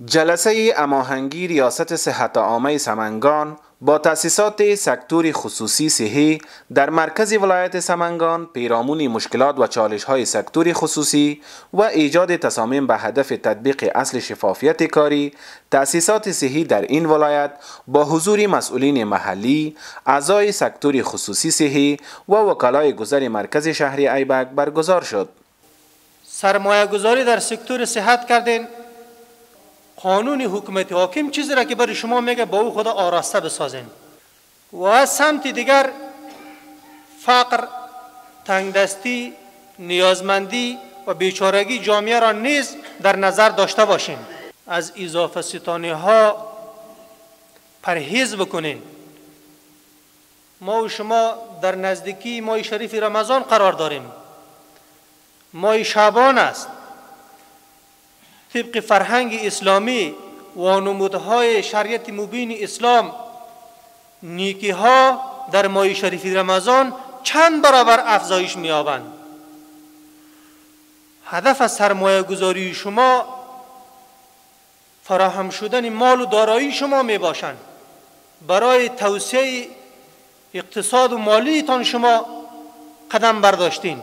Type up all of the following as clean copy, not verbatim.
جلسه هماهنگی ریاست صحت عامه سمنگان با تأسیسات سکتور خصوصی صحی در مرکز ولایت سمنگان پیرامون مشکلات و چالش‌های سکتور خصوصی و ایجاد تصامیم به هدف تطبیق اصل شفافیت کاری تأسیسات صحی در این ولایت با حضور مسئولین محلی، اعضای سکتور خصوصی صحی و وکلای گذر مرکز شهری ایبک برگزار شد. سرمایه گذاری در سکتور صحت کردین. قانون حکومت حاکم چیزی را که برای شما میگه با او خدا آراسته بسازین و از سمت دیگر فقر، تنگدستی، نیازمندی و بیچارگی جامعه را نیز در نظر داشته باشین. از اضافه ستانی ها پرهیز بکنین. ما و شما در نزدیکی ماه شریف رمضان قرار داریم. ماه شعبان است. طبق فرهنگ اسلامی و نمودهای شریعت مبین اسلام نیکی ها در ماه شریف رمضان چند برابر افزایش می‌یابند. هدف از سرمایه گذاری شما فراهم شدن مال و دارایی شما می باشند. برای توسعه اقتصاد و مالی تان شما قدم برداشتین.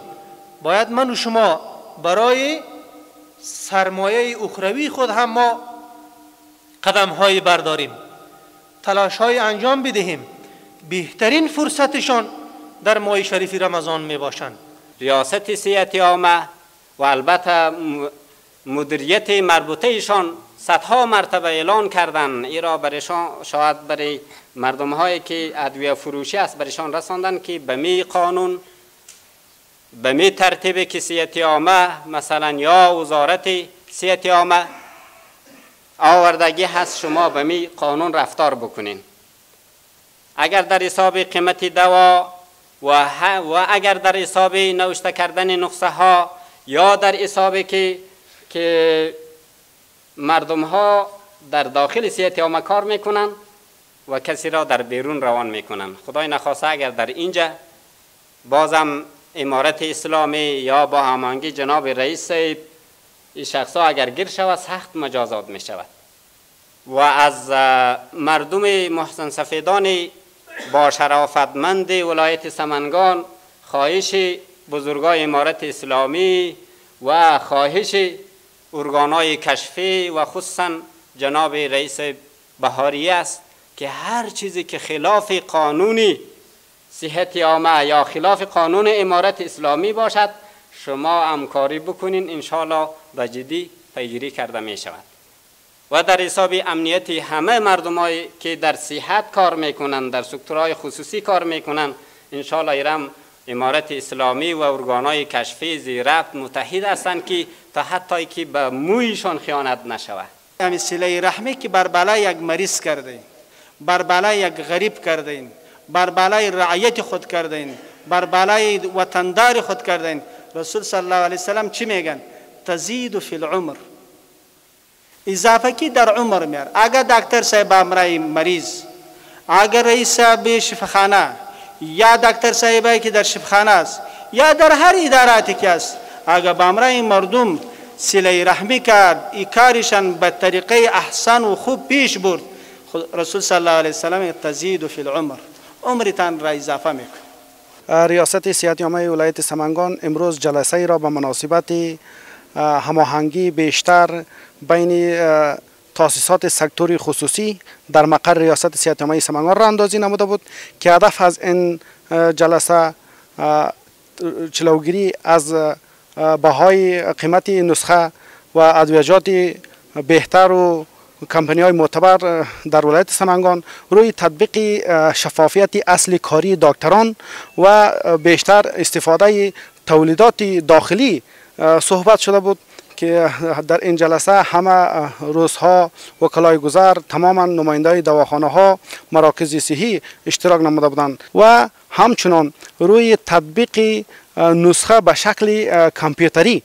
باید من و شما برای سرمایه اخروی خود هم ما قدم های برداریم، تلاش های انجام بدهیم. بهترین فرصتشان در ماه شریف رمضان می باشند. ریاست صحت عامه و البته مدیریت مربوطه ایشان صدها مرتبه اعلان کردن، ایرا برایشان شاید برای مردم هایی که ادویه فروشی است برایشان رساندن که به می قانون به می ترتیبی که صحت عامه مثلا یا وزارت صحت عامه آوردگی هست شما به می قانون رفتار بکنین. اگر در حساب قیمت دوا و اگر در حساب نوشته کردن نسخه ها یا در حسابی که مردم ها در داخل صحت عامه کار میکنن و کسی را در بیرون روان میکنن، خدای نخواسته اگر در اینجا بازم امارت اسلامی یا با هماهنگی جناب رئیس این شخصا اگر گیر شود سخت مجازات می شود. و از مردم محسن سفیدان با شرافتمند ولایت سمنگان خواهش بزرگای امارت اسلامی و خواهش ارگانهای کشفی و خصوصا جناب رئیس بهاری است که هر چیزی که خلاف قانونی صحت عامه یا خلاف قانون امارت اسلامی باشد شما همکاری بکنین، انشاءالله به جدی پیگیری کرده می شود. و در حساب امنیت همه مردمایی که در صحت کار میکنند، در سکتورهای خصوصی کار میکنند، انشاءالله ایرم امارت اسلامی و ارگانهای کشفی زیربط متحد هستند که تا حتی که به مویشان خیانت نشود. همین صله رحمی که بر بالای یک مریض کردین، بر بالای یک غریب کردین، بر بالای رعیت خود کردین، بر بالای وطندار خود کردین. رسول صلی الله علیه وسلم چی میگن؟ تزید فی العمر، اضافه کی در عمر میار. اگر دکتر صاحب امرای مریض، اگر رئیس صاحب شفاخانه یا دکتر صاحبی که در شفاخانه است یا در هر اداراتی که است، اگر با امرای مردم صله رحمی کرد، ای کارشان به طریقه احسن و خوب پیش برد، رسول صلی الله علیه وسلم تزید فی العمر، عمرتان را اضافه میکنه. ریاست صحت عامه ولایت سمنگان امروز جلسه را به مناسبت هماهنگی بیشتر بین تاسیسات سکتوری خصوصی در مقر ریاست صحت عامه سمنگان را اندازی نموده بود که هدف از این جلسه جلوگیری از بهای قیمت نسخه و ادویجات بهتر و کمپانی های معتبر در ولایت سمنگان روی تطبیق شفافیت اصل کاری دکتران و بیشتر استفاده تولیدات داخلی صحبت شده بود که در این جلسه همه روزها وکلای گذر، تماما نمایندای دواخانه ها، مراکز صحی اشتراک نموده بودند و همچنان روی تطبیق نسخه به شکل کامپیوتری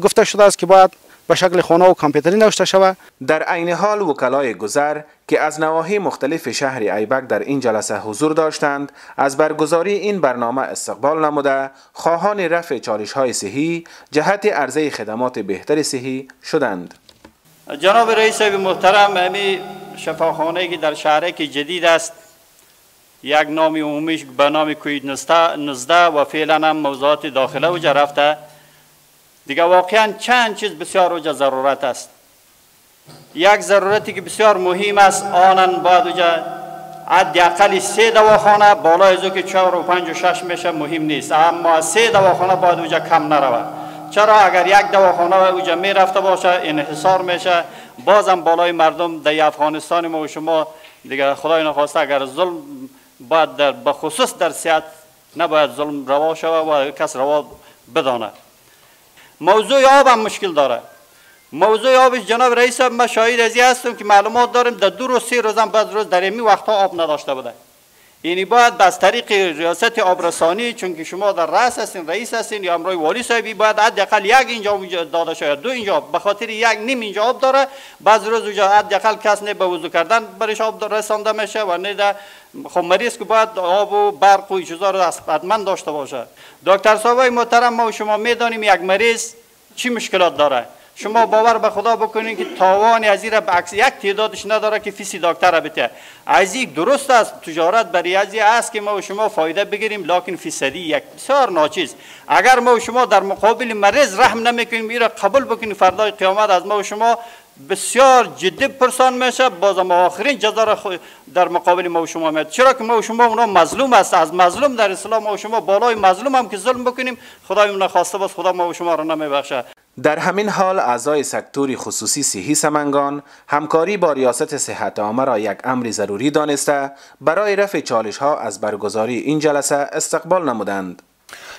گفته شده است که باید به شکل خانه و کامپیوتری نوشته شود. در عین حال وکلای گذر که از نواحی مختلف شهر ایبک در این جلسه حضور داشتند از برگزاری این برنامه استقبال نموده خواهان رفع چالش‌های صحی جهت عرضه خدمات بهتر صحی شدند. جناب رئیس محترم، امی شفاخانه که در شهر که جدید است، یک نام عمومیش به نام کوید 19 و فعلا هم موضوعات داخله اوجا رفته. دیگه واقعا چند چیز بسیار اوجا ضرورت است. یک ضرورتی که بسیار مهم است، آنن باید اوجا حداقل 3 دواخانه، بالای از او که 4 و 5 و 6 میشه مهم نیست، اما 3 دواخانه باید اوجا کم نرود. چرا؟ اگر یک دواخانه اوجا می رفته باشه انحصار میشه، بازم بالای مردم در افغانستان ما و شما دیگه خدای نخواسته اگر ظلم باید به خصوص در صحت نباید ظلم روا شود و کس روا بدانه. موضوع آب هم مشکل داره. موضوع آبش جناب رئیس من شاهد ازی هستم که معلومات داریم در 2 روز 3 روز هم بعد روز در این وقتها آب نداشته بوده. یعنی باید از طریق ریاست آبرسانی، چون که شما در رأس هستین، رئیس هستین یا امروی والی صاحبی، باید حداقل یک اینجا داده شود، 2 اینجا، به خاطر یک نیم اینجا آب داره، بعض روز اونجا حداقل کس نه به وضو کردن برش آب رسانده میشه و نه در خب مریض که باید آب و برق و چیزا رو حتما داشته باشه. دکتر صاحب محترم، ما و شما میدانیم یک مریض چی مشکلات داره. شما باور به خدا بکنید که تاوانی از این عکس یک تعدادش نداره که فیسی دکتر بده. از این درست است، تجارت برای از این است که ما و شما فایده بگیریم، لکن فیصدی یک بسیار ناچیز. اگر ما و شما در مقابل مریض رحم نمیکنیم، این را قبول بکنیم، فردای قیامت از ما و شما بسیار جدی پرسان میشه، بازم آخرین جزا را در مقابل ما و شما میاد. چرا که ما و شما اونا مظلوم است، از مظلوم در اسلام ما و شما بالای مظلوم هم که ظلم بکنیم، خدای اون خواسته باز خدا ما و شما را نمیبخشه. در همین حال اعضای سکتور خصوصی صحی سمنگان همکاری با ریاست صحت عامه را یک امر ضروری دانسته برای رفع چالش ها از برگزاری این جلسه استقبال نمودند.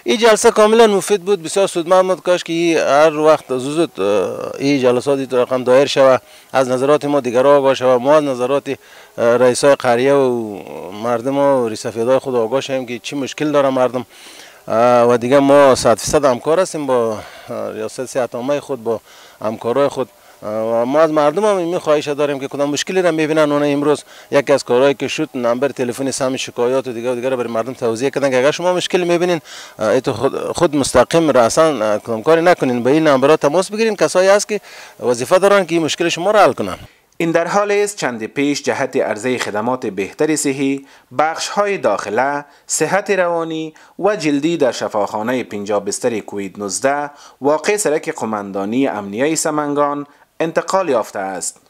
این جلسه کاملا مفید بود، بسیار سودمند بود. کاش که هر وقت زود این جلسات رقم دایر شود، از نظرات ما دیگر آگاه شود، ما از نظرات رئیسای قریه و مردم و ریسفیدای خود آگاه شویم که چی مشکل داره مردم و دیگه ما 100% همکار هستیم با ریاست صحت عامه خود، با همکارای خود و ما از مردم هم این خواهش داریم که کدام مشکلی را میبینن اون امروز یکی از کارهایی که شد نمبر تلفن سهم شکایات و دیگه برای مردم توضیح کردن که اگر شما مشکلی میبینین ایتو خود مستقیم را اصلا کدام کاری نکنین، به این نمبرات تماس بگیرین، کسایی هست که وظیفه دارن که این مشکل شما را حل کنن. این در حال است چند پیش جهت عرضه خدمات بهتر صحی، بخش های داخله، صحت روانی و جلدی در شفاخانه 50 بستر کوید 19 واقع سرک قماندانی امنیه سمنگان انتقال یافته است.